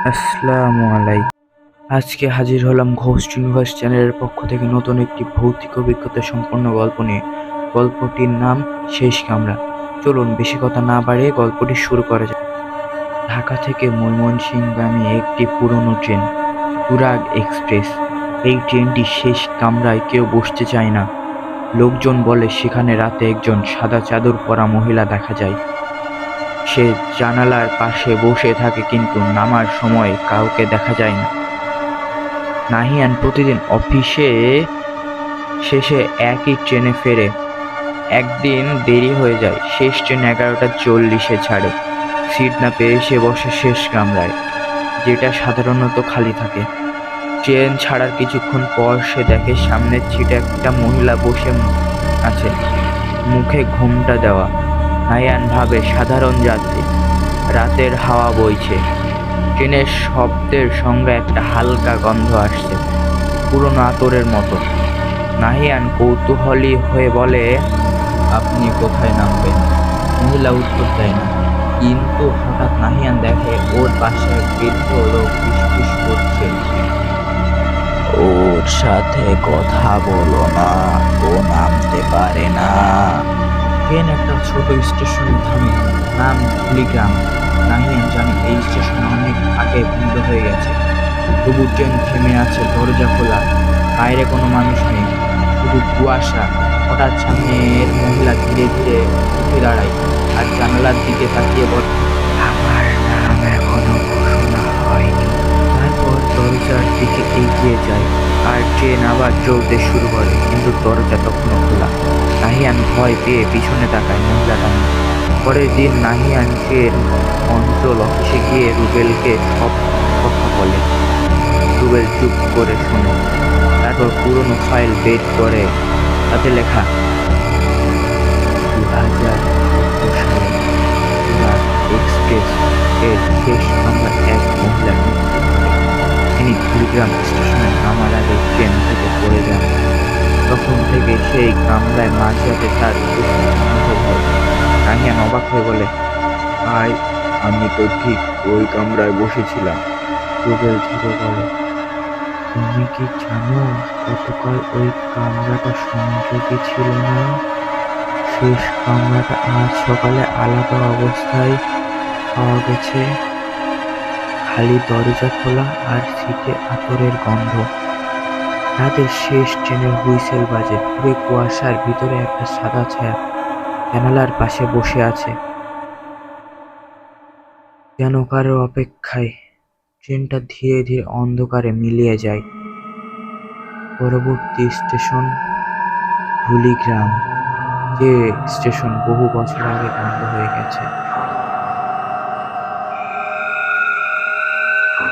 আসসালামু আলাইকুম। আজকে হাজির হলাম ঘোস্ট ইউনিভার্স চ্যানেলের পক্ষ থেকে নতুন একটি ভৌতিক অভিজ্ঞতা সম্পন্ন গল্প নিয়ে। গল্পটির নাম শেষ কামরা। চলুন বেশি কথা না বাড়িয়ে গল্পটি শুরু করা যাক। ঢাকা থেকে ময়মনসিংহগামী একটি পুরনো ট্রেন, তুরাগ এক্সপ্রেস। এই ট্রেনটি শেষ কামরায় কেউ বসতে চায় না। লোকজন বলে সেখানে রাতে একজন সাদা চাদর পরা মহিলা দেখা যায়। সে জানালার পাশে বসে থাকে কিন্তু নামার সময় কাউকে দেখা যায় না। নাহিয়ান প্রতিদিন অফিসে শেষে একই ট্রেনে ফেরে। একদিন দেরি হয়ে যায়, শেষ ট্রেন 11:40 ছাড়ে। সিট না পেয়ে সে বসে শেষ কামরায়, যেটা সাধারণত খালি থাকে। ট্রেন ছাড়ার কিছুক্ষণ পর সে দেখে সামনের সিটে একটা মহিলা বসে আছে, মুখে ঘোমটা দেওয়া। নাহিয়ান ভাবে সাধারণ যাত্রী। রাতের হাওয়া বইছে, ট্রেনের শব্দের সঙ্গে একটা হালকা গন্ধ আসছে, পুরনো আতরের মতো। নাহিয়ান কৌতূহলী হয়ে বলে, আপনি কোথায় নামবেন? মহিলা উত্তর দেয় না, কিন্তু হঠাৎ নাহিয়ান দেখে ওর পাশে এক বৃদ্ধ লোক ফিসফিস করছে, ওর সাথে কথা বলো না, ও নামতে পারে না। ট্রেন একটা ছোট স্টেশনে থামে, নাম কুড়িগ্রাম। নাহিয়ান জানে এই স্টেশন অনেক আগে বন্ধ হয়ে গেছে, তবু ট্রেন থেমে আছে, দরজা খোলা, বাইরে কোনো মানুষ নেই, শুধু কুয়াশা। হঠাৎ সামনের মহিলা ধীরে ধীরে উঠে দাঁড়ায় আর জানালার দিকে তাকিয়ে বলে, আমার নাম এখনো ঘোষণা হয়নি। তারপর দরজার দিকে এগিয়ে যায় আর ট্রেন আবার চলতে শুরু করে, কিন্তু দরজা তখনও খোলা। নাহিয়ান ভয় পেয়ে পিছনে তাকায়, মহিলাটা নেই। পরের দিন নাহিয়ান ট্রেন অঞ্চল অফিসে গিয়ে রুবেলকে সব কথা বলে। রুবেল চুপ করে শোনে, তারপর পুরনো ফাইল বের করে, তাতে লেখা 2014 সালে তুরাগ এক্সপ্রেস এর শেষ কামরা এক মহিলা মৃত্যু ঘটে। তিনি কুড়িগ্রাম স্টেশনে নামার আগে ট্রেন থেকে পড়ে যান। তখন থেকে সেই কামরায় মাঝরাতে তার অনুভব হয়। নাহিয়ান অবাক হয়ে বলে, ভাই, আমি তো ঠিক ওই কামরায় বসেছিলাম। রুবেল ধীরে বলে, তুমি কি জানো গতকাল ওই কামরাটা সংযোগী ছিল না? শেষ কামরাটা আজ সকালে আলাদা অবস্থায় পাওয়া গেছে, খালি দরজা খোলা আর সিটে আতরের গন্ধ। রাতের শেষ ট্রেনের হুইসেল বাজে, দূরে কুয়াশার ভিতরে একটা সাদা ছায়া জানালার পাশে বসে আছে, যেন কারোর অপেক্ষায়। ট্রেনটা ধীরে ধীরে অন্ধকারে মিলিয়ে যায়। পরবর্তী স্টেশন ধুলিগ্রাম, যে স্টেশন বহু বছর আগে বন্ধ হয়ে গেছে।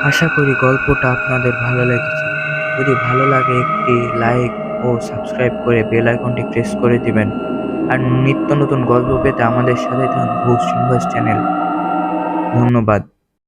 আশা করি গল্পটা আপনাদের ভালো লেগেছে। যদি ভালো লাগে একটি লাইক ও সাবস্ক্রাইব করে বেল আইকনটি প্রেস করে দিবেন। আর নিত্য নতুন গল্প পেতে আমাদের সাথে থাকুন ঘোস্ট ইউনিভার্স চ্যানেল। ধন্যবাদ।